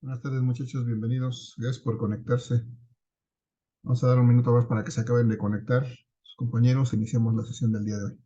Buenas tardes, muchachos, bienvenidos. Gracias por conectarse. Vamos a dar un minuto más para que se acaben de conectar sus compañeros. Iniciamos la sesión del día de hoy.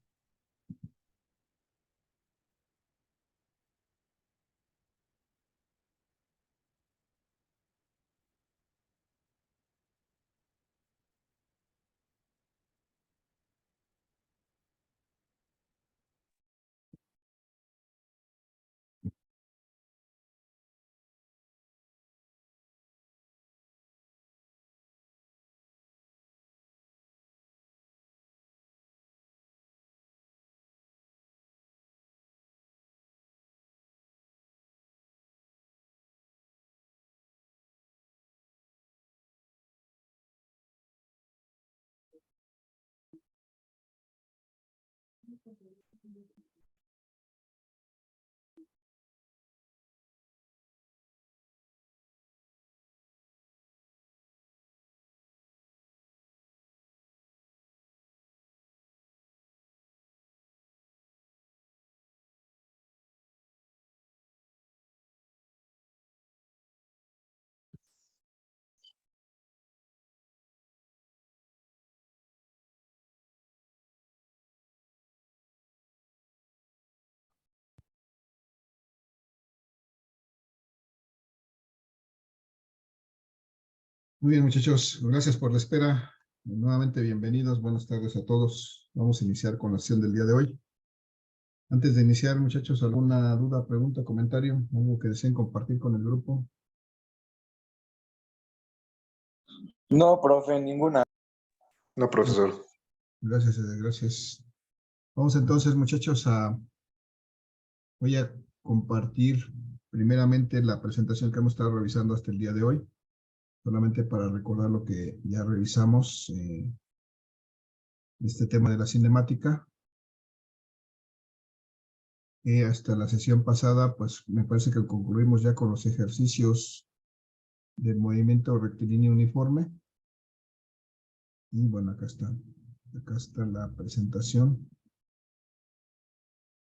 Muy bien, muchachos, gracias por la espera. Nuevamente, bienvenidos. Buenas tardes a todos. Vamos a iniciar con la sesión del día de hoy. Antes de iniciar, muchachos, ¿alguna duda, pregunta, comentario? ¿Algo que deseen compartir con el grupo? No, profe, ninguna. No, profesor. Gracias, gracias. Vamos entonces, muchachos, voy a compartir primeramente la presentación que hemos estado revisando hasta el día de hoy. Solamente para recordar lo que ya revisamos, este tema de la cinemática. Hasta la sesión pasada, pues me parece que concluimos ya con los ejercicios del movimiento rectilíneo uniforme. Y bueno, acá está la presentación,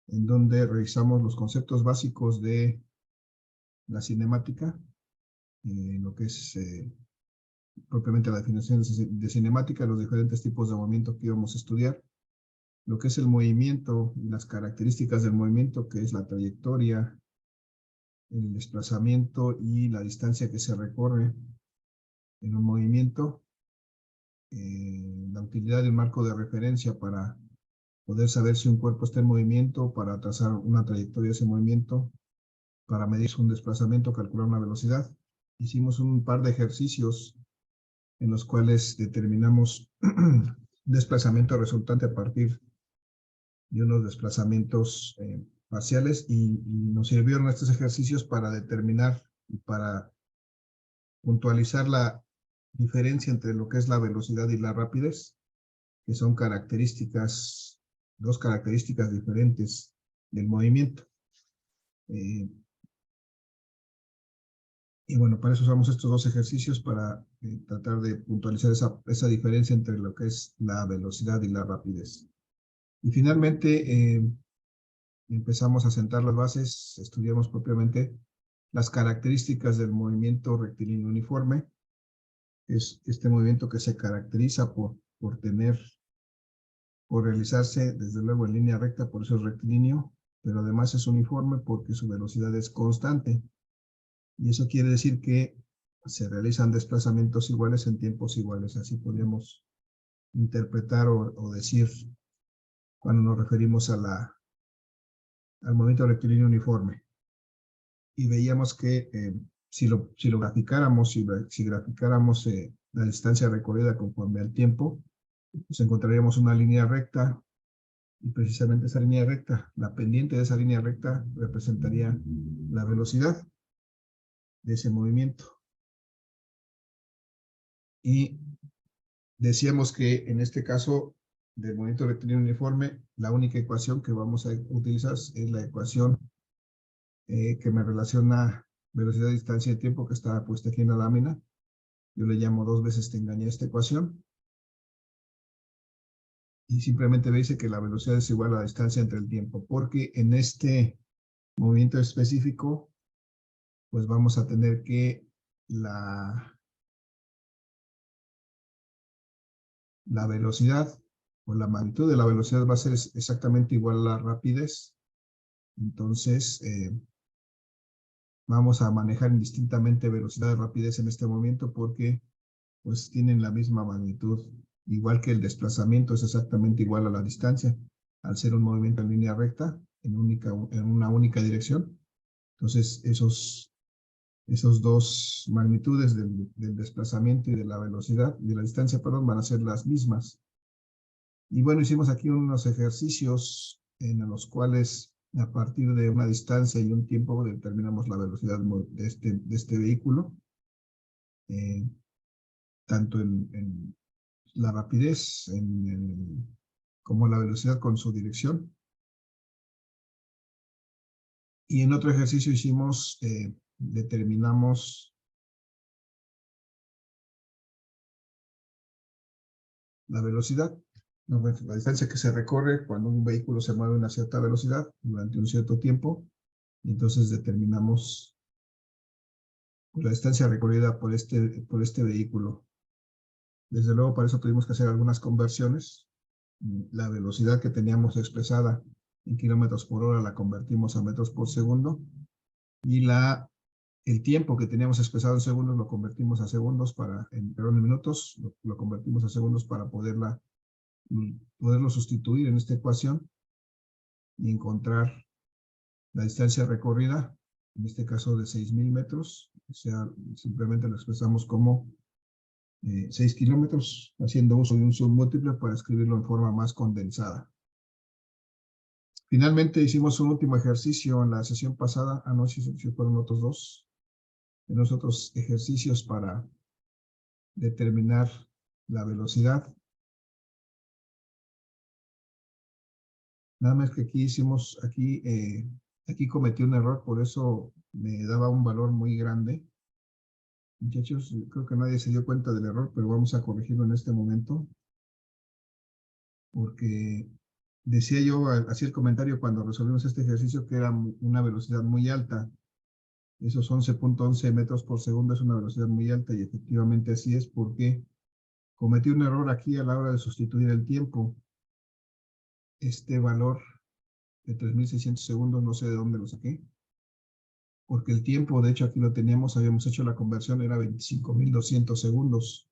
en donde revisamos los conceptos básicos de la cinemática, lo que es propiamente la definición de cinemática, los diferentes tipos de movimiento que íbamos a estudiar, lo que es el movimiento y las características del movimiento, que es la trayectoria, el desplazamiento y la distancia que se recorre en un movimiento, la utilidad del marco de referencia para poder saber si un cuerpo está en movimiento, para trazar una trayectoria de ese movimiento, para medir un desplazamiento, calcular una velocidad. Hicimos un par de ejercicios en los cuales determinamos desplazamiento resultante a partir de unos desplazamientos parciales y nos sirvieron estos ejercicios para determinar y para puntualizar la diferencia entre lo que es la velocidad y la rapidez, que son dos características diferentes del movimiento. Y bueno, para eso usamos estos dos ejercicios para tratar de puntualizar esa diferencia entre lo que es la velocidad y la rapidez. Y finalmente empezamos a sentar las bases, estudiamos propiamente las características del movimiento rectilíneo uniforme. Es este movimiento que se caracteriza por realizarse desde luego en línea recta, por eso es rectilíneo, pero además es uniforme porque su velocidad es constante. Y eso quiere decir que se realizan desplazamientos iguales en tiempos iguales. Así podríamos interpretar o decir cuando nos referimos al movimiento rectilíneo uniforme. Y veíamos que si lo graficáramos, si graficáramos la distancia recorrida conforme al tiempo, pues encontraríamos una línea recta, y precisamente esa línea recta, la pendiente de esa línea recta representaría la velocidad de ese movimiento. Y decíamos que en este caso del movimiento rectilíneo uniforme, la única ecuación que vamos a utilizar es la ecuación que me relaciona velocidad, distancia y tiempo, que está puesta aquí en la lámina. Yo le llamo 2 veces te engañé esta ecuación. Y simplemente me dice que la velocidad es igual a la distancia entre el tiempo, porque en este movimiento específico pues vamos a tener que la velocidad o la magnitud de la velocidad va a ser exactamente igual a la rapidez. Entonces, vamos a manejar indistintamente velocidad y rapidez en este momento porque pues tienen la misma magnitud, igual que el desplazamiento es exactamente igual a la distancia, al ser un movimiento en línea recta, en una única dirección. Entonces, esos dos magnitudes del desplazamiento y de la velocidad, de la distancia, perdón, van a ser las mismas. Y bueno, hicimos aquí unos ejercicios en los cuales a partir de una distancia y un tiempo determinamos la velocidad de este vehículo, tanto en la rapidez como la velocidad con su dirección. Y en otro ejercicio hicimos, determinamos la velocidad, la distancia que se recorre cuando un vehículo se mueve a una cierta velocidad durante un cierto tiempo. Y entonces determinamos la distancia recorrida por este vehículo. Desde luego, para eso tuvimos que hacer algunas conversiones. La velocidad que teníamos expresada en kilómetros por hora la convertimos a metros por segundo. Y el tiempo que teníamos expresado en segundos lo convertimos a segundos en minutos, lo convertimos a segundos para poderlo sustituir en esta ecuación y encontrar la distancia recorrida, en este caso de 6,000 metros, o sea, simplemente lo expresamos como 6 kilómetros, haciendo uso de un submúltiple para escribirlo en forma más condensada. Finalmente hicimos un último ejercicio en la sesión pasada, no sé si fueron otros dos, en los otros ejercicios para determinar la velocidad. Nada más que aquí cometí un error, por eso me daba un valor muy grande. Muchachos, creo que nadie se dio cuenta del error, pero vamos a corregirlo en este momento. Porque decía yo, hacía el comentario cuando resolvimos este ejercicio que era una velocidad muy alta. Esos 11.11 metros por segundo es una velocidad muy alta y efectivamente así es porque cometí un error aquí a la hora de sustituir el tiempo. Este valor de 3,600 segundos, no sé de dónde lo saqué. Porque el tiempo, de hecho aquí lo teníamos, habíamos hecho la conversión, era 25,200 segundos.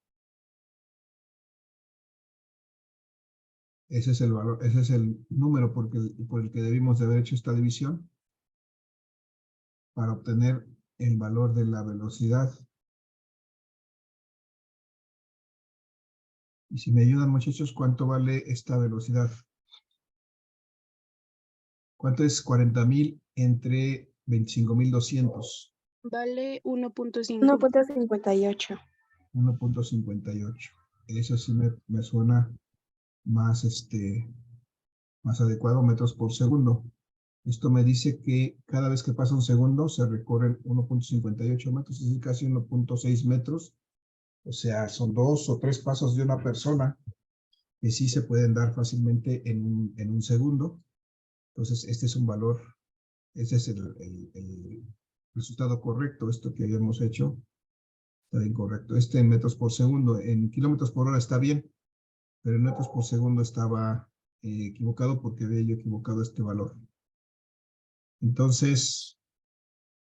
Ese es el valor, ese es el número por el que debimos de haber hecho esta división para obtener el valor de la velocidad. Y si me ayudan, muchachos, ¿cuánto vale esta velocidad? ¿Cuánto es 40,000 entre 25,200? Vale 1.5. 1.58. 1.58. Eso sí me suena más, más adecuado, metros por segundo. Esto me dice que cada vez que pasa un segundo se recorren 1.58 metros, es decir, casi 1.6 metros. O sea, son 2 o 3 pasos de una persona que sí se pueden dar fácilmente en un segundo. Entonces, este es un valor, ese es el resultado correcto. Esto que habíamos hecho está incorrecto. En metros por segundo, en kilómetros por hora está bien, pero en metros por segundo estaba equivocado porque había yo equivocado este valor. Entonces,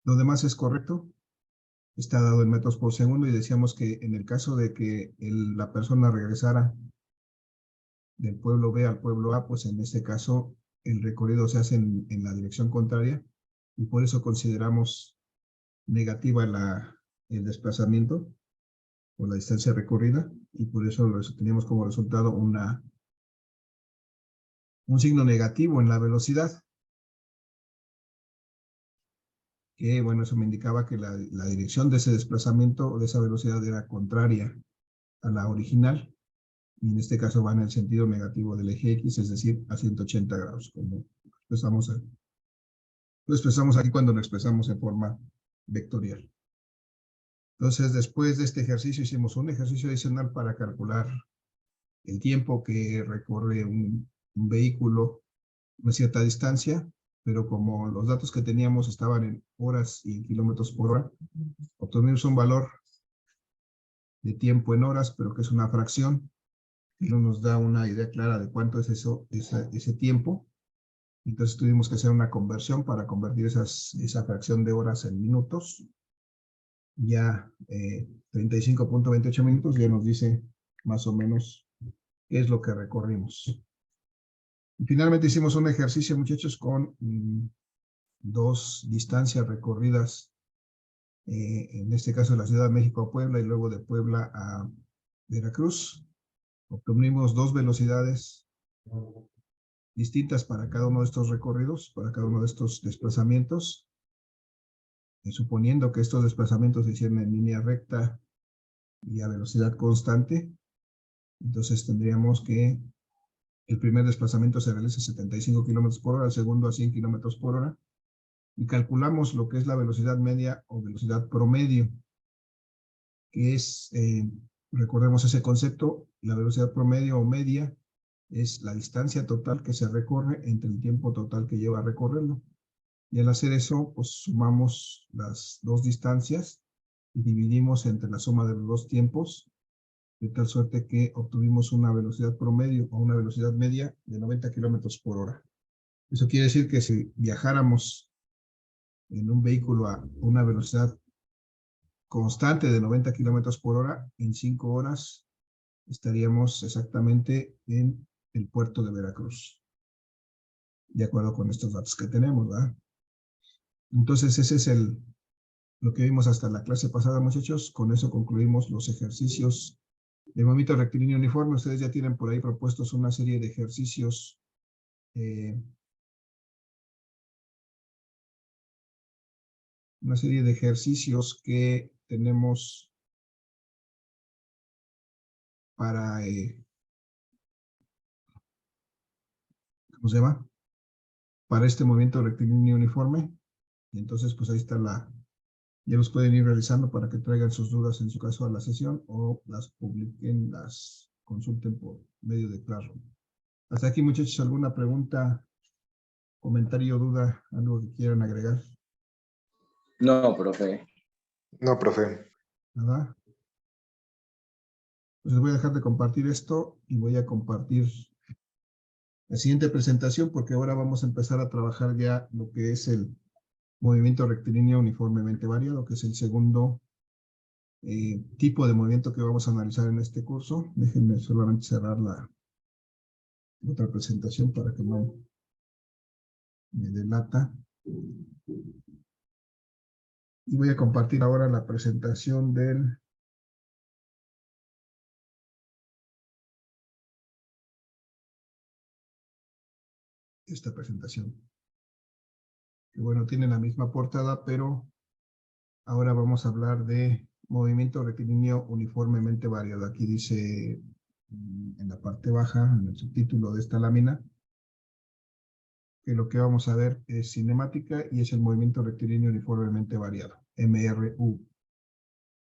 lo demás es correcto. Está dado en metros por segundo y decíamos que en el caso de que la persona regresara del pueblo B al pueblo A, pues en este caso el recorrido se hace en la dirección contraria y por eso consideramos negativa el desplazamiento o la distancia recorrida y por eso teníamos como resultado un signo negativo en la velocidad. Que bueno, eso me indicaba que la dirección de ese desplazamiento o de esa velocidad era contraria a la original. Y en este caso va en el sentido negativo del eje X, es decir, a 180 grados, como lo expresamos aquí cuando lo expresamos en forma vectorial. Entonces, después de este ejercicio, hicimos un ejercicio adicional para calcular el tiempo que recorre un vehículo a una cierta distancia. pero como los datos que teníamos estaban en horas y en kilómetros por hora, obtuvimos un valor de tiempo en horas, pero que es una fracción, y no nos da una idea clara de cuánto es eso, ese tiempo. Entonces tuvimos que hacer una conversión para convertir esa fracción de horas en minutos. Ya 35.28 minutos ya nos dice más o menos qué es lo que recorrimos. Y finalmente hicimos un ejercicio, muchachos, con dos distancias recorridas, en este caso de la Ciudad de México a Puebla y luego de Puebla a Veracruz. Obtuvimos dos velocidades distintas para cada uno de estos recorridos, para cada uno de estos desplazamientos, suponiendo que estos desplazamientos se hicieran en línea recta y a velocidad constante. Entonces tendríamos que el primer desplazamiento se realiza a 75 kilómetros por hora, el segundo a 100 kilómetros por hora, y calculamos lo que es la velocidad media o velocidad promedio, que es, recordemos ese concepto, la velocidad promedio o media es la distancia total que se recorre entre el tiempo total que lleva a recorrerlo. Y al hacer eso, pues sumamos las dos distancias y dividimos entre la suma de los dos tiempos, de tal suerte que obtuvimos una velocidad promedio o una velocidad media de 90 kilómetros por hora. Eso quiere decir que si viajáramos en un vehículo a una velocidad constante de 90 kilómetros por hora, en 5 horas estaríamos exactamente en el puerto de Veracruz, de acuerdo con estos datos que tenemos, ¿verdad? Entonces ese es lo que vimos hasta la clase pasada, muchachos. Con eso concluimos los ejercicios de movimiento rectilíneo uniforme. Ustedes ya tienen por ahí propuestos una serie de ejercicios que tenemos para, ¿cómo se llama? Para este movimiento rectilíneo uniforme. Y entonces, pues ahí está ya los pueden ir realizando para que traigan sus dudas en su caso a la sesión o las publiquen, las consulten por medio de Classroom. Hasta aquí, muchachos, ¿alguna pregunta, comentario, duda, algo que quieran agregar? No, profe. No, profe. ¿Nada? Pues les voy a dejar de compartir esto y voy a compartir la siguiente presentación porque ahora vamos a empezar a trabajar ya lo que es el movimiento rectilíneo uniformemente variado, que es el segundo tipo de movimiento que vamos a analizar en este curso. Déjenme solamente cerrar la otra presentación para que no me delata. Y voy a compartir ahora la presentación esta presentación. Que bueno, tiene la misma portada, pero ahora vamos a hablar de movimiento rectilíneo uniformemente variado. Aquí dice en la parte baja, en el subtítulo de esta lámina, que lo que vamos a ver es cinemática y es el movimiento rectilíneo uniformemente variado, MRUV,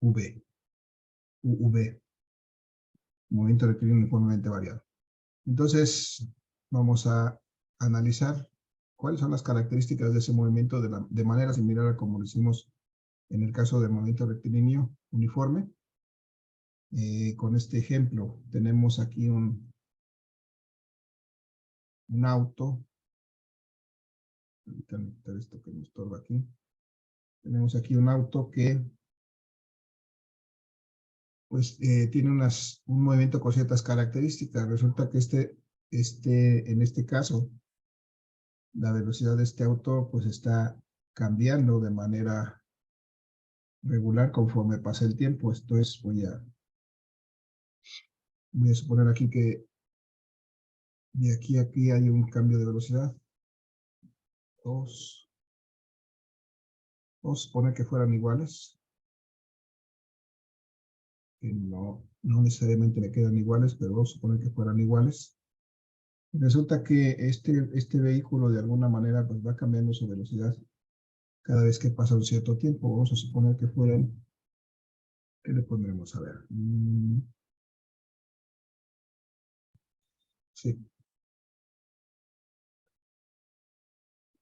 UV, movimiento rectilíneo uniformemente variado. Entonces, vamos a analizar cuáles son las características de ese movimiento de manera similar a como lo hicimos en el caso del movimiento rectilíneo uniforme. Con este ejemplo, tenemos aquí un auto. Permítanme quitar esto que me estorba aquí. Tenemos aquí un auto que pues tiene un movimiento con ciertas características. Resulta que en este caso, la velocidad de este auto pues está cambiando de manera regular conforme pasa el tiempo. Esto es, voy a suponer aquí que de aquí a aquí hay un cambio de velocidad. Vamos a suponer que fueran iguales. Que no necesariamente le quedan iguales, pero vamos a suponer que fueran iguales. Y resulta que este vehículo de alguna manera pues va cambiando su velocidad cada vez que pasa un cierto tiempo. Vamos a suponer que fueran, ¿qué le pondremos? A ver. Sí.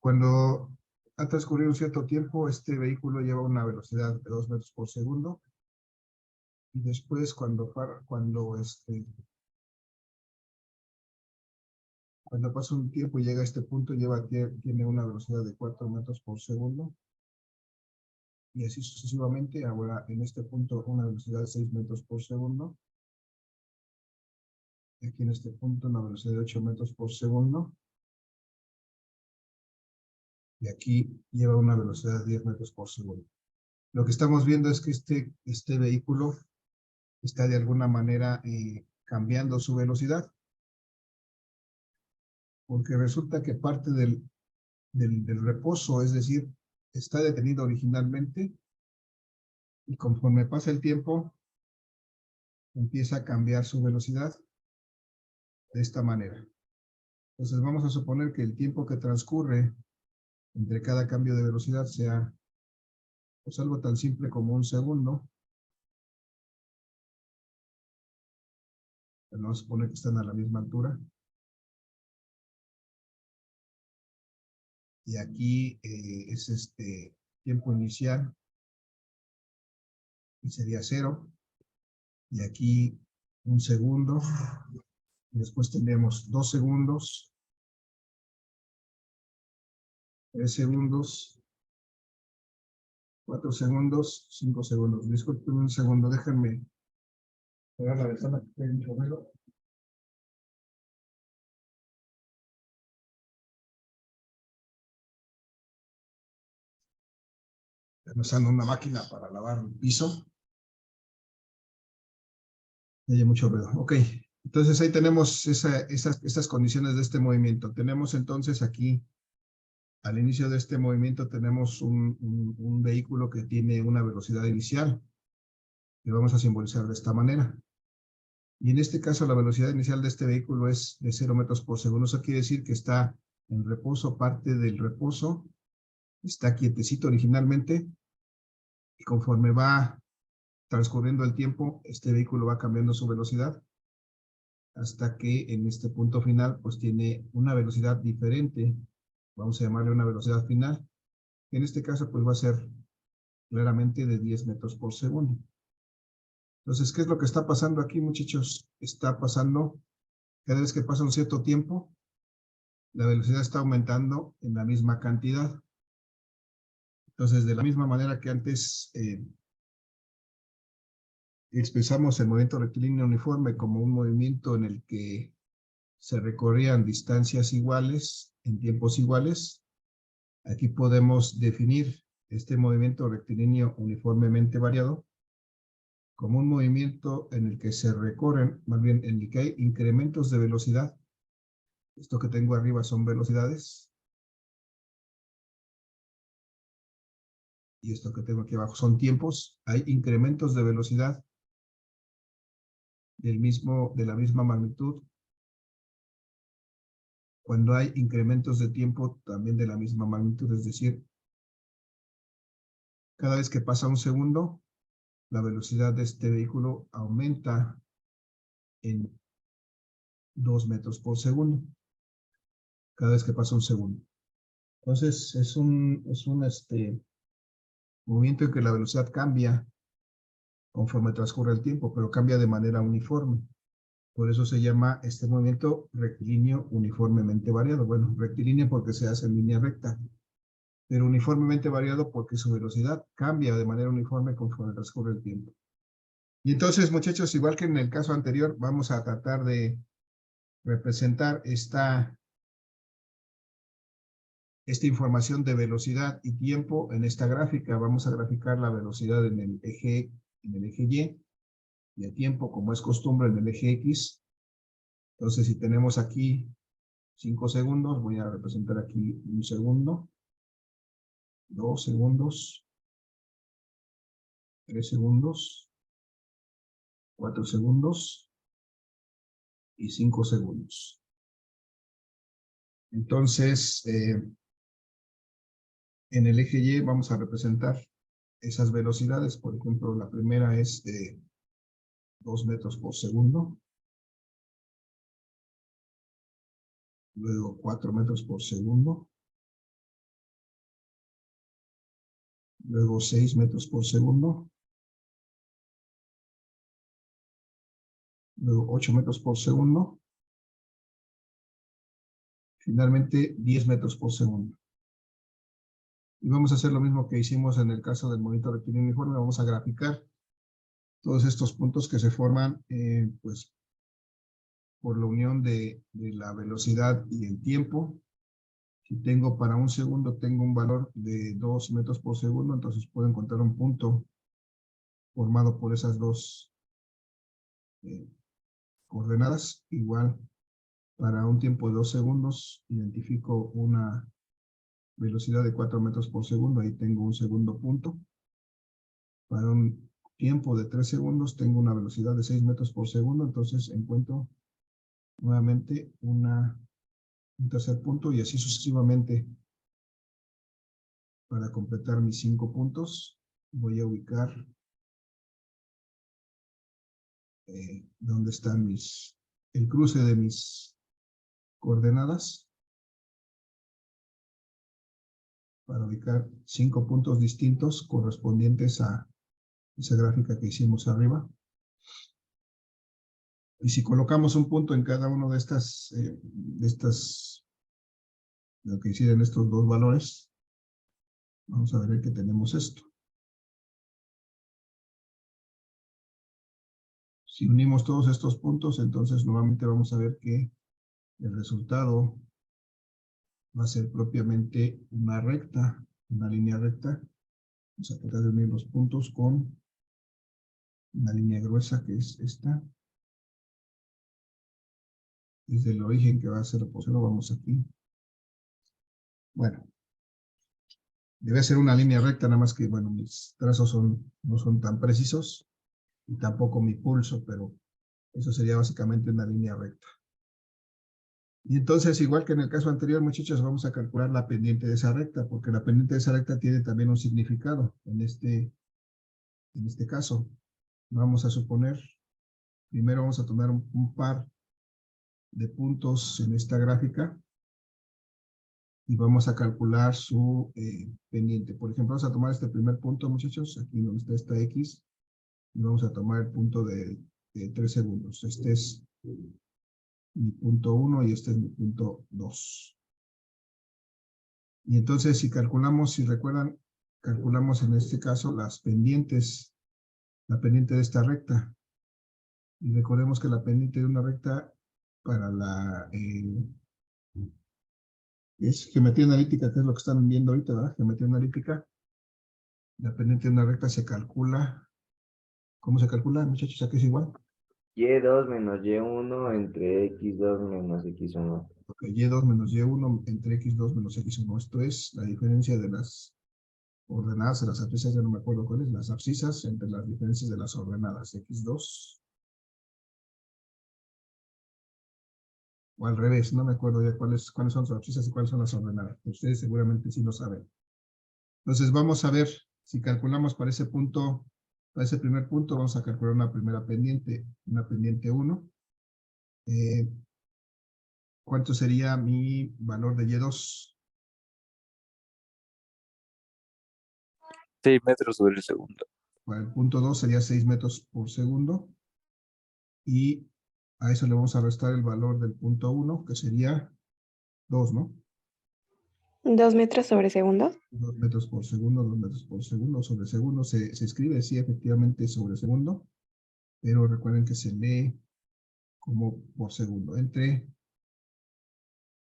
Cuando ha transcurrido un cierto tiempo, este vehículo lleva una velocidad de 2 metros por segundo. Y después, cuando pasa un tiempo y llega a este punto, tiene una velocidad de 4 metros por segundo. Y así sucesivamente. Ahora, en este punto, una velocidad de 6 metros por segundo. Aquí en este punto, una velocidad de 8 metros por segundo. Y aquí lleva una velocidad de 10 metros por segundo. Lo que estamos viendo es que este vehículo está de alguna manera cambiando su velocidad. Porque resulta que parte del reposo, es decir, está detenido originalmente y conforme pasa el tiempo, empieza a cambiar su velocidad de esta manera. Entonces vamos a suponer que el tiempo que transcurre entre cada cambio de velocidad sea pues algo tan simple como un segundo. Vamos a suponer que están a la misma altura. Y aquí es este tiempo inicial, y sería 0. Y aquí un segundo. Y después tendremos 2 segundos, 3 segundos, 4 segundos, 5 segundos. Disculpen un segundo, déjenme cerrar la ventana que hay mucho ruido. Están usando una máquina para lavar el piso. Y hay mucho ruido. Ok, entonces ahí tenemos esas condiciones de este movimiento. Tenemos entonces aquí, al inicio de este movimiento, tenemos un vehículo que tiene una velocidad inicial, que vamos a simbolizar de esta manera. Y en este caso, la velocidad inicial de este vehículo es de 0 metros por segundo. Eso quiere decir que está en reposo, parte del reposo, está quietecito originalmente, y conforme va transcurriendo el tiempo, este vehículo va cambiando su velocidad, hasta que en este punto final, pues tiene una velocidad diferente, vamos a llamarle una velocidad final, que en este caso, pues va a ser claramente de 10 metros por segundo. Entonces, ¿qué es lo que está pasando aquí, muchachos? Está pasando, cada vez que pasa un cierto tiempo, la velocidad está aumentando en la misma cantidad. Entonces, de la misma manera que antes expresamos el movimiento rectilíneo uniforme como un movimiento en el que se recorrían distancias iguales en tiempos iguales, aquí podemos definir este movimiento rectilíneo uniformemente variado como un movimiento en el que se recorren, más bien en el que hay incrementos de velocidad. Esto que tengo arriba son velocidades. Y esto que tengo aquí abajo son tiempos. Hay incrementos de velocidad de la misma magnitud. Cuando hay incrementos de tiempo también de la misma magnitud, es decir, cada vez que pasa un segundo, la velocidad de este vehículo aumenta en 2 metros por segundo. Cada vez que pasa un segundo. Entonces, es un movimiento en que la velocidad cambia conforme transcurre el tiempo, pero cambia de manera uniforme. Por eso se llama este movimiento rectilíneo uniformemente variado. Bueno, rectilíneo porque se hace en línea recta, pero uniformemente variado porque su velocidad cambia de manera uniforme conforme transcurre el tiempo. Y entonces, muchachos, igual que en el caso anterior, vamos a tratar de representar esta información de velocidad y tiempo en esta gráfica. Vamos a graficar la velocidad en el eje Y, y el tiempo, como es costumbre, en el eje X. Entonces, si tenemos aquí 5 segundos, voy a representar aquí 1 segundo, 2 segundos, 3 segundos, 4 segundos y 5 segundos. Entonces, en el eje Y vamos a representar esas velocidades. Por ejemplo, la primera es de 2 metros por segundo. Luego 4 metros por segundo. luego 6 metros por segundo, luego 8 metros por segundo, finalmente 10 metros por segundo. Y vamos a hacer lo mismo que hicimos en el caso del monito rectilíneo uniforme. Vamos a graficar todos estos puntos que se forman pues, por la unión de la velocidad y el tiempo. Si tengo para un segundo, tengo un valor de 2 metros por segundo, entonces puedo encontrar un punto formado por esas dos coordenadas. Igual, para un tiempo de 2 segundos, identifico una velocidad de 4 metros por segundo, ahí tengo un segundo punto. Para un tiempo de 3 segundos, tengo una velocidad de 6 metros por segundo, entonces encuentro nuevamente un tercer punto y así sucesivamente. Para completar mis 5 puntos, voy a ubicar donde están el cruce de mis coordenadas para ubicar 5 puntos distintos correspondientes a esa gráfica que hicimos arriba. Y si colocamos un punto en cada uno de lo que inciden estos dos valores, vamos a ver que tenemos esto. Si unimos todos estos puntos, entonces nuevamente vamos a ver que el resultado va a ser propiamente una recta, una línea recta. Vamos a tratar de unir los puntos con una línea gruesa que es esta. Desde el origen que va a ser opositor, vamos aquí. Bueno, debe ser una línea recta, nada más que, bueno, mis trazos no son tan precisos y tampoco mi pulso, pero eso sería básicamente una línea recta. Y entonces, igual que en el caso anterior, muchachos, vamos a calcular la pendiente de esa recta, porque la pendiente de esa recta tiene también un significado. En este caso, vamos a suponer, primero vamos a tomar un par de puntos en esta gráfica y vamos a calcular su pendiente. Por ejemplo, vamos a tomar este primer punto, muchachos, aquí donde está esta X, y vamos a tomar el punto de 3 segundos. Este es mi punto 1 y este es mi punto 2. Y entonces si calculamos, si recuerdan, calculamos en este caso las pendientes, la pendiente de esta recta. Y recordemos que la pendiente de una recta para es geometría analítica, que es lo que están viendo ahorita, ¿verdad? Geometría analítica. La pendiente de una recta se calcula, ¿cómo se calcula, muchachos? ¿Aquí es igual? Y2 menos Y1 entre X2 menos X1. Ok, Y2 menos Y1 entre X2 menos X1. Esto es la diferencia de las ordenadas de las abscisas, ya no me acuerdo cuáles, las abscisas entre las diferencias de las ordenadas. X2. O al revés, no me acuerdo ya cuáles son sus abscisas y cuáles son las ordenadas. Ustedes seguramente sí lo saben. Entonces vamos a ver si calculamos para ese punto, para ese primer punto, vamos a calcular una primera pendiente, una pendiente 1. ¿Cuánto sería mi valor de Y2? 6 metros sobre el segundo. Para el punto 2 sería 6 metros por segundo. Y a eso le vamos a restar el valor del punto 1, que sería 2, ¿no? 2 metros sobre segundo. 2 metros por segundo, 2 metros por segundo. Sobre segundo se escribe, sí, efectivamente, sobre segundo. Pero recuerden que se lee como por segundo. Entre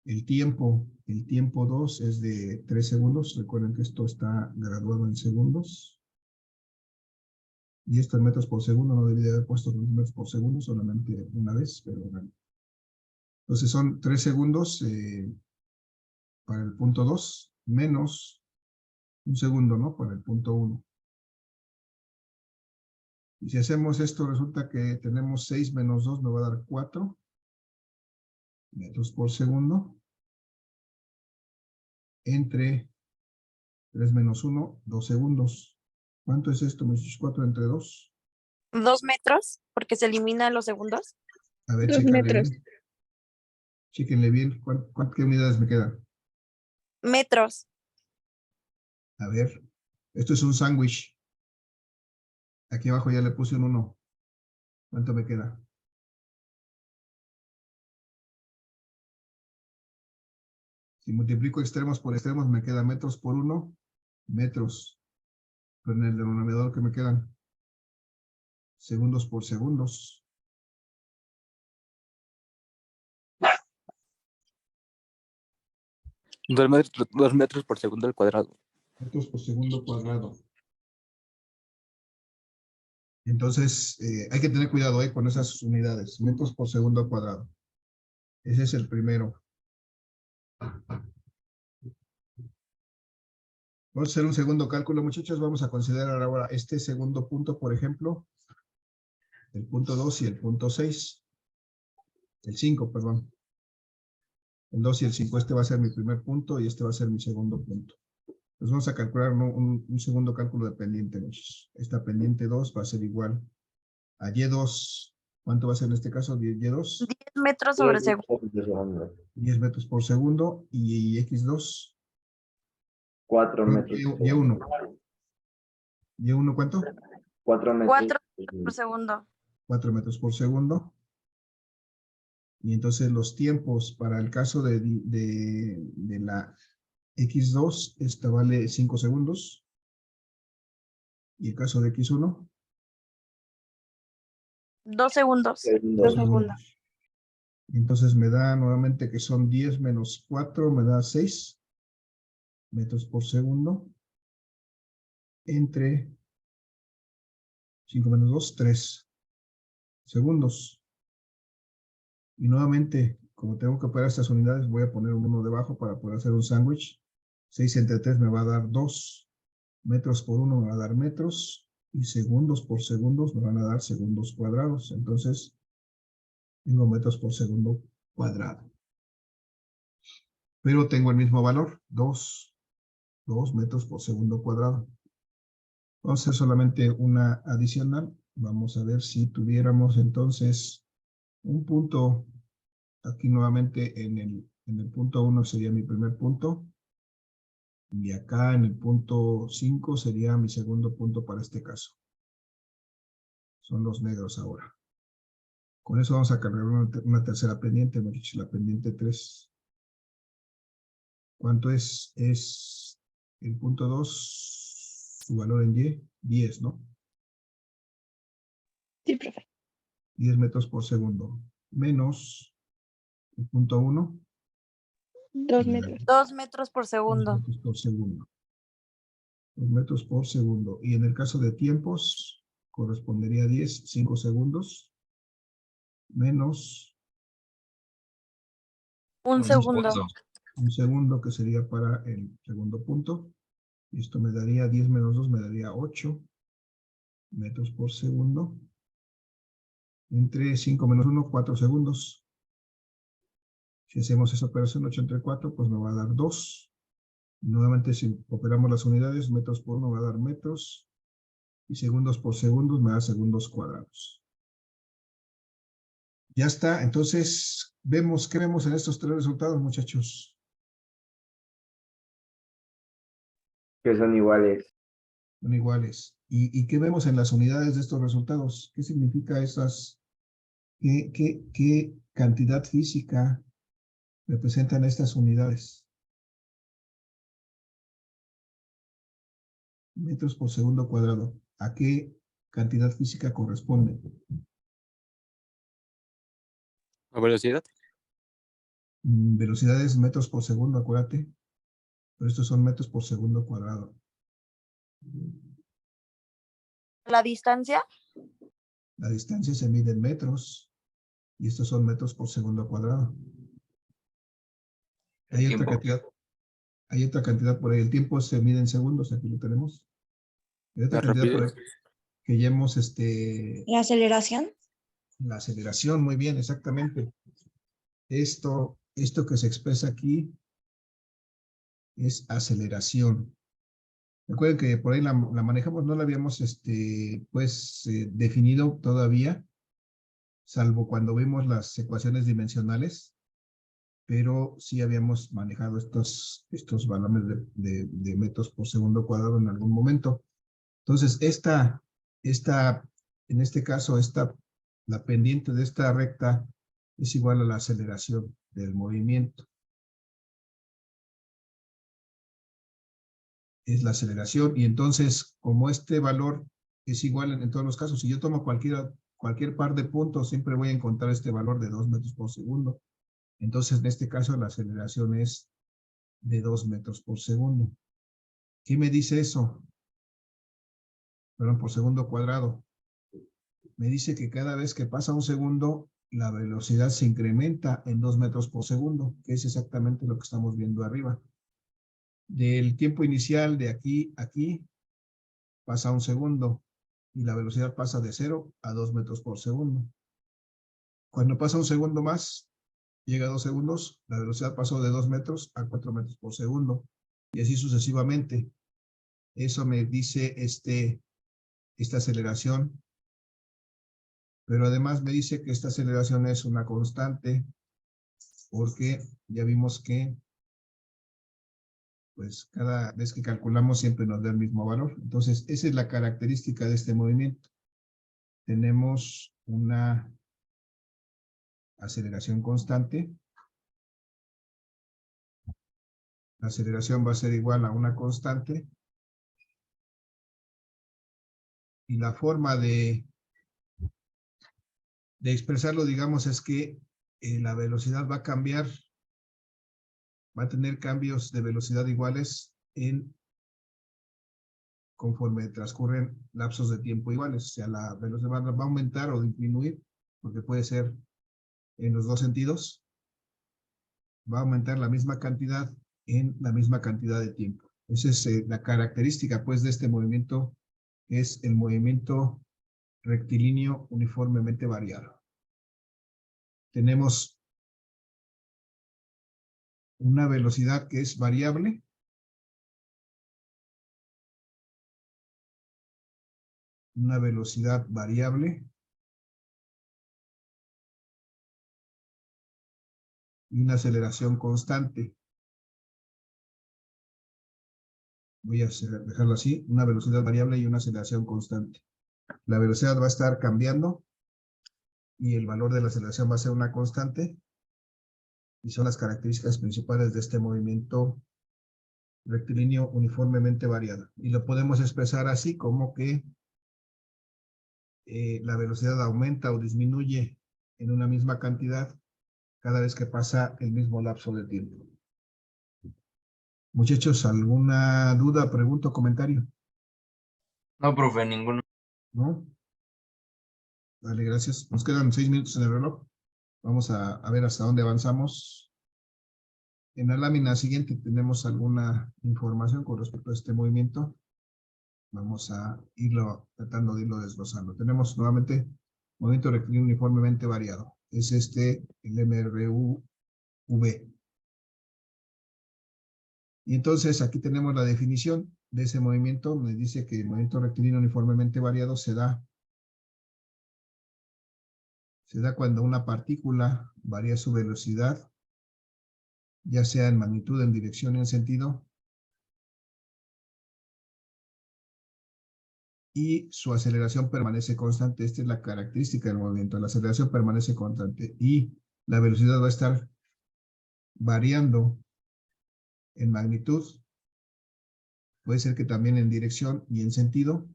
el tiempo 2 es de 3 segundos. Recuerden que esto está graduado en segundos. Y esto en metros por segundo, no debería haber puesto metros por segundo, solamente una vez, pero bueno. Entonces son 3 segundos para el punto 2, menos un segundo, ¿no? Para el punto 1. Y si hacemos esto, resulta que tenemos 6 menos 2, me va a dar 4 metros por segundo. Entre 3 menos 1, 2 segundos. ¿Cuánto es esto? 4 entre 2. 2 metros, porque se eliminan los segundos. A ver, 2 chécale metros. bien. Chéquenle bien. ¿Qué unidades me quedan? Metros. A ver, Esto es un sándwich. Aquí abajo ya le puse un 1. ¿Cuánto me queda? Si multiplico extremos por extremos, me queda metros por 1, metros. Pero en el denominador que me quedan, segundos por segundos. Dos metros por segundo al cuadrado. Metros por segundo cuadrado. Entonces, hay que tener cuidado con esas unidades. Metros por segundo al cuadrado. Ese es el primero. Vamos a hacer un segundo cálculo, muchachos. Vamos a considerar ahora este segundo punto, por ejemplo. El punto 2 y el punto 6. El 5, perdón. El 2 y el 5. Este va a ser mi primer punto y este va a ser mi segundo punto. Entonces vamos a calcular un segundo cálculo de pendiente, muchachos. Esta pendiente 2 va a ser igual a Y2. ¿Cuánto va a ser en este caso? Y2. 10 metros sobre segundo. 10 metros por segundo. Y X2. 4 metros. Y1. ¿Y1 cuánto? 4 metros. 4 por segundo. 4 metros por segundo. Y entonces los tiempos para el caso de la X2, esta vale 5 segundos. Y el caso de X1, 2 segundos. 2 segundos. Entonces me da nuevamente que son 10 menos 4, me da 6 metros por segundo. Entre 5 menos 2, 3 segundos. Y nuevamente, como tengo que operar estas unidades, voy a poner un 1 debajo para poder hacer un sándwich. 6 entre 3 me va a dar 2. Metros por 1 me va a dar metros. Y segundos por segundos me van a dar segundos cuadrados. Entonces, tengo metros por segundo cuadrado. Pero tengo el mismo valor, 2 metros por segundo cuadrado. Vamos a hacer solamente una adicional. Vamos a ver si tuviéramos entonces un punto, aquí nuevamente en el punto 1 sería mi primer punto. Y acá en el punto 5 sería mi segundo punto para este caso. Son los negros ahora. Con eso vamos a cargar una tercera pendiente, hemos dicho la pendiente 3. ¿Cuánto es? Es el punto 2, su valor en Y, 10, ¿no? Sí, profe. 10 metros por segundo. Menos el punto 1. 2 metros. 2 metros por 2 segundo. metros por segundo. 2 metros por segundo. Y en el caso de tiempos, correspondería a 10, 5 segundos. Menos 1 segundo. un segundo, que sería para el segundo punto. Y esto me daría 10 menos 2, me daría 8 metros por segundo. Entre 5 menos 1, 4 segundos. Si hacemos esa operación 8 entre 4, pues me va a dar 2. Nuevamente, si operamos las unidades, metros por 1 me va a dar metros. Y segundos por segundos me da segundos cuadrados. Ya está. Entonces, ¿qué vemos en estos tres resultados, muchachos? Que son iguales. Son iguales. ¿Y qué vemos en las unidades de estos resultados? ¿Qué significa esas? ¿Qué cantidad física representan estas unidades? Metros por segundo cuadrado. ¿A qué cantidad física corresponde? ¿La velocidad? Velocidades metros por segundo, acuérdate. Pero estos son metros por segundo cuadrado. La distancia. La distancia se mide en metros. Y estos son metros por segundo cuadrado. Hay otra cantidad por ahí. El tiempo se mide en segundos. Aquí lo tenemos. Hay otra La cantidad por ahí rapidez. que ya hemos ¿La aceleración? la aceleración, muy bien, exactamente. Esto que se expresa aquí es aceleración. Recuerden que por ahí la manejamos, no la habíamos definido todavía, salvo cuando vimos las ecuaciones dimensionales. pero sí habíamos manejado estos valores de metros por segundo cuadrado en algún momento. Entonces, en este caso, la pendiente de esta recta es igual a la aceleración del movimiento. Es la aceleración, y entonces, como este valor es igual en todos los casos, si yo tomo cualquier par de puntos, siempre voy a encontrar este valor de 2 metros por segundo. Entonces, en este caso, la aceleración es de 2 metros por segundo. ¿Qué me dice eso? Perdón, por segundo cuadrado. Me dice que cada vez que pasa un segundo, la velocidad se incrementa en 2 metros por segundo, que es exactamente lo que estamos viendo arriba. Del tiempo inicial de aquí a aquí, pasa un segundo, y la velocidad pasa de 0 a 2 metros por segundo. Cuando pasa un segundo más, llega a 2 segundos, la velocidad pasó de 2 metros a 4 metros por segundo, y así sucesivamente. Eso me dice esta aceleración, pero además me dice que esta aceleración es una constante, porque ya vimos que pues cada vez que calculamos siempre nos da el mismo valor. Entonces, esa es la característica de este movimiento. Tenemos una aceleración constante. La aceleración va a ser igual a una constante. Y la forma de expresarlo, digamos, es que la velocidad va a cambiar, va a tener cambios de velocidad iguales conforme transcurren lapsos de tiempo iguales. O sea, la velocidad va a aumentar o disminuir, porque puede ser en los dos sentidos. Va a aumentar la misma cantidad en la misma cantidad de tiempo. Esa es la característica, pues, de este movimiento, es el movimiento rectilíneo uniformemente variado. Tenemos una velocidad que es variable. Una velocidad variable. Y una aceleración constante. Voy a dejarlo así, una velocidad variable y una aceleración constante. La velocidad va a estar cambiando y el valor de la aceleración va a ser una constante, y son las características principales de este movimiento rectilíneo uniformemente variado. Y lo podemos expresar así como que la velocidad aumenta o disminuye en una misma cantidad cada vez que pasa el mismo lapso de tiempo. Muchachos, ¿alguna duda, pregunta o comentario? No, profe, ninguno. ¿No? Vale, gracias. Nos quedan 6 minutos en el reloj. Vamos a ver hasta dónde avanzamos. En la lámina siguiente tenemos alguna información con respecto a este movimiento. Vamos a tratando de irlo desglosando. Tenemos nuevamente movimiento rectilíneo uniformemente variado. Es el MRUV. Y entonces aquí tenemos la definición de ese movimiento. Me dice que el movimiento rectilíneo uniformemente variado se da cuando una partícula varía su velocidad, ya sea en magnitud, en dirección y en sentido, y su aceleración permanece constante. Esta es la característica del movimiento. La aceleración permanece constante y la velocidad va a estar variando en magnitud. Puede ser que también en dirección y en sentido,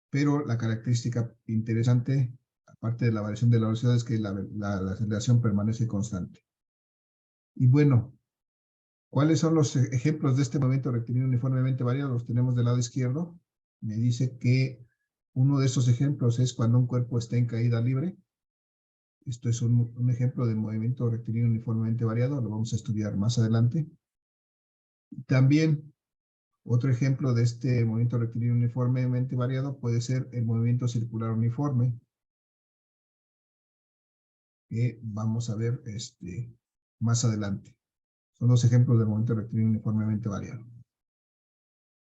pero la característica interesante, aparte de la variación de la velocidad, es que la aceleración permanece constante. Y bueno, ¿cuáles son los ejemplos de este movimiento rectilíneo uniformemente variado? Los tenemos del lado izquierdo. Me dice que uno de esos ejemplos es cuando un cuerpo está en caída libre. Esto es un ejemplo de movimiento rectilíneo uniformemente variado. Lo vamos a estudiar más adelante. También otro ejemplo de este movimiento rectilíneo uniformemente variado puede ser el movimiento circular uniforme, que vamos a ver más adelante. Son los ejemplos del movimiento rectilíneo uniformemente variado.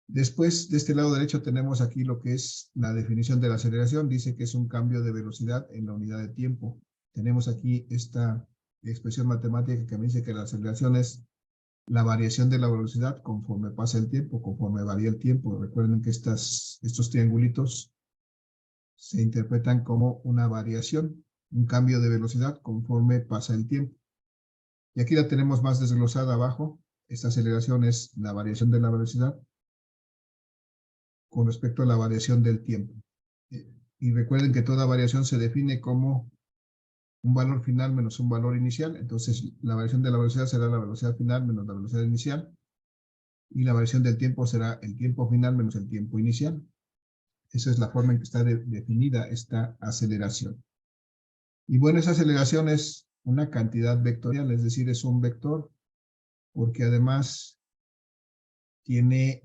Después, de este lado derecho tenemos aquí lo que es la definición de la aceleración. Dice que es un cambio de velocidad en la unidad de tiempo. Tenemos aquí esta expresión matemática que me dice que la aceleración es la variación de la velocidad conforme pasa el tiempo, conforme varía el tiempo. Recuerden que estos triangulitos se interpretan como una variación, un cambio de velocidad conforme pasa el tiempo. Y aquí la tenemos más desglosada abajo. Esta aceleración es la variación de la velocidad con respecto a la variación del tiempo. Y recuerden que toda variación se define como un valor final menos un valor inicial. Entonces, la variación de la velocidad será la velocidad final menos la velocidad inicial. Y la variación del tiempo será el tiempo final menos el tiempo inicial. Esa es la forma en que está definida esta aceleración. Y bueno, esa aceleración es una cantidad vectorial, es decir, es un vector, porque además tiene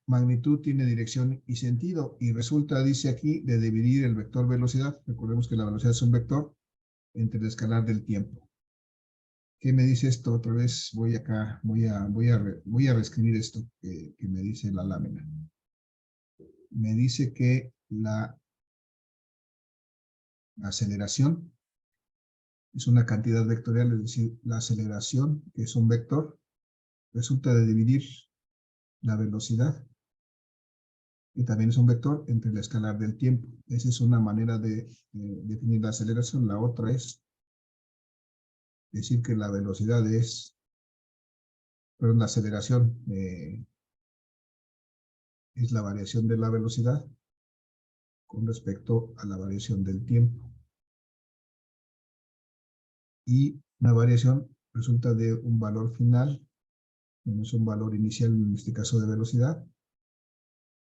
magnitud, tiene dirección y sentido, y resulta, dice aquí, de dividir el vector velocidad. Recordemos que la velocidad es un vector entre el escalar del tiempo. ¿Qué me dice esto? Otra vez voy acá, voy a reescribir esto que me dice la lámina. Me dice que la aceleración es una cantidad vectorial, es decir, la aceleración, que es un vector, resulta de dividir la velocidad, que también es un vector, entre el escalar del tiempo. Esa es una manera de definir la aceleración. La otra es decir que la velocidad es, perdón, la aceleración es la variación de la velocidad con respecto a la variación del tiempo. Y una variación resulta de un valor final menos un valor inicial, en este caso de velocidad.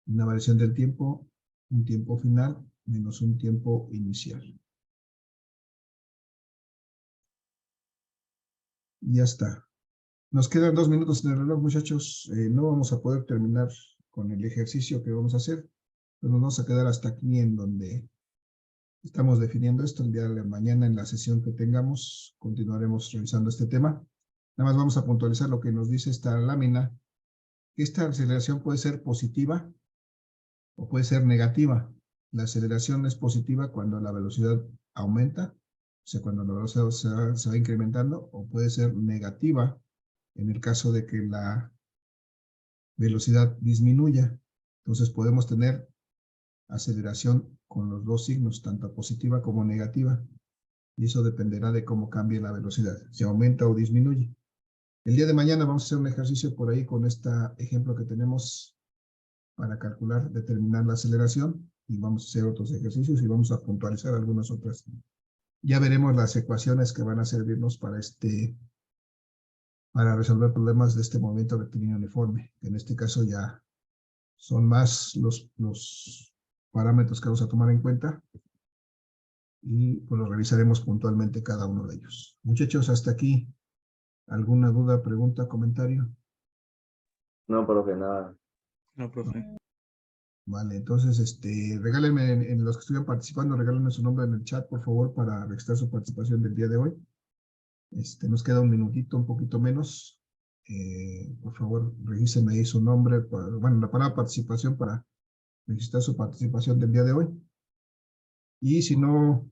Una variación del tiempo, un tiempo final menos un tiempo inicial. Ya está. Nos quedan 2 minutos en el reloj, muchachos. No vamos a poder terminar con el ejercicio que vamos a hacer. Pero nos vamos a quedar hasta aquí en donde estamos definiendo esto. El día de mañana, en la sesión que tengamos, continuaremos revisando este tema. Nada más vamos a puntualizar lo que nos dice esta lámina. Esta aceleración puede ser positiva o puede ser negativa. La aceleración es positiva cuando la velocidad aumenta, o sea, cuando la velocidad se va incrementando, o puede ser negativa en el caso de que la velocidad disminuya. Entonces podemos tener aceleración con los dos signos, tanto positiva como negativa, y eso dependerá de cómo cambie la velocidad, si aumenta o disminuye. El día de mañana vamos a hacer un ejercicio por ahí con este ejemplo que tenemos para calcular, determinar la aceleración, y vamos a hacer otros ejercicios y vamos a puntualizar algunas otras. Ya veremos las ecuaciones que van a servirnos para resolver problemas de este movimiento rectilíneo uniforme, que en este caso ya son más los parámetros que vamos a tomar en cuenta, y pues los revisaremos puntualmente cada uno de ellos. Muchachos, hasta aquí. ¿Alguna duda, pregunta, comentario? No, profe, nada. No, profe. Vale, entonces, regálenme, en los que estuvieron participando, regálenme su nombre en el chat, por favor, para registrar su participación del día de hoy. Nos queda un minutito, un poquito menos. Por favor, regístrenme ahí su nombre, bueno, la palabra participación para registrar su participación del día de hoy. Y si no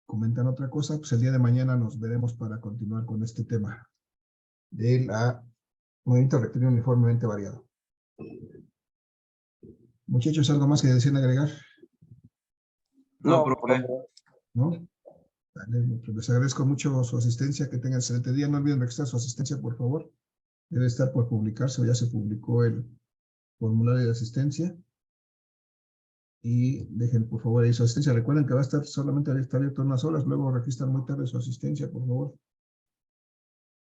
comentan otra cosa, pues el día de mañana nos veremos para continuar con este tema del movimiento rectilíneo uniformemente variado. Muchachos, ¿algo más que deseen agregar? No, profe. ¿No? Vale, pues les agradezco mucho su asistencia, que tengan excelente día. No olviden registrar su asistencia, por favor. Debe estar por publicarse, o ya se publicó el formulario de asistencia. Y dejen, por favor, ahí su asistencia. Recuerden que va a estar solamente abierto unas horas, luego registran muy tarde su asistencia, por favor.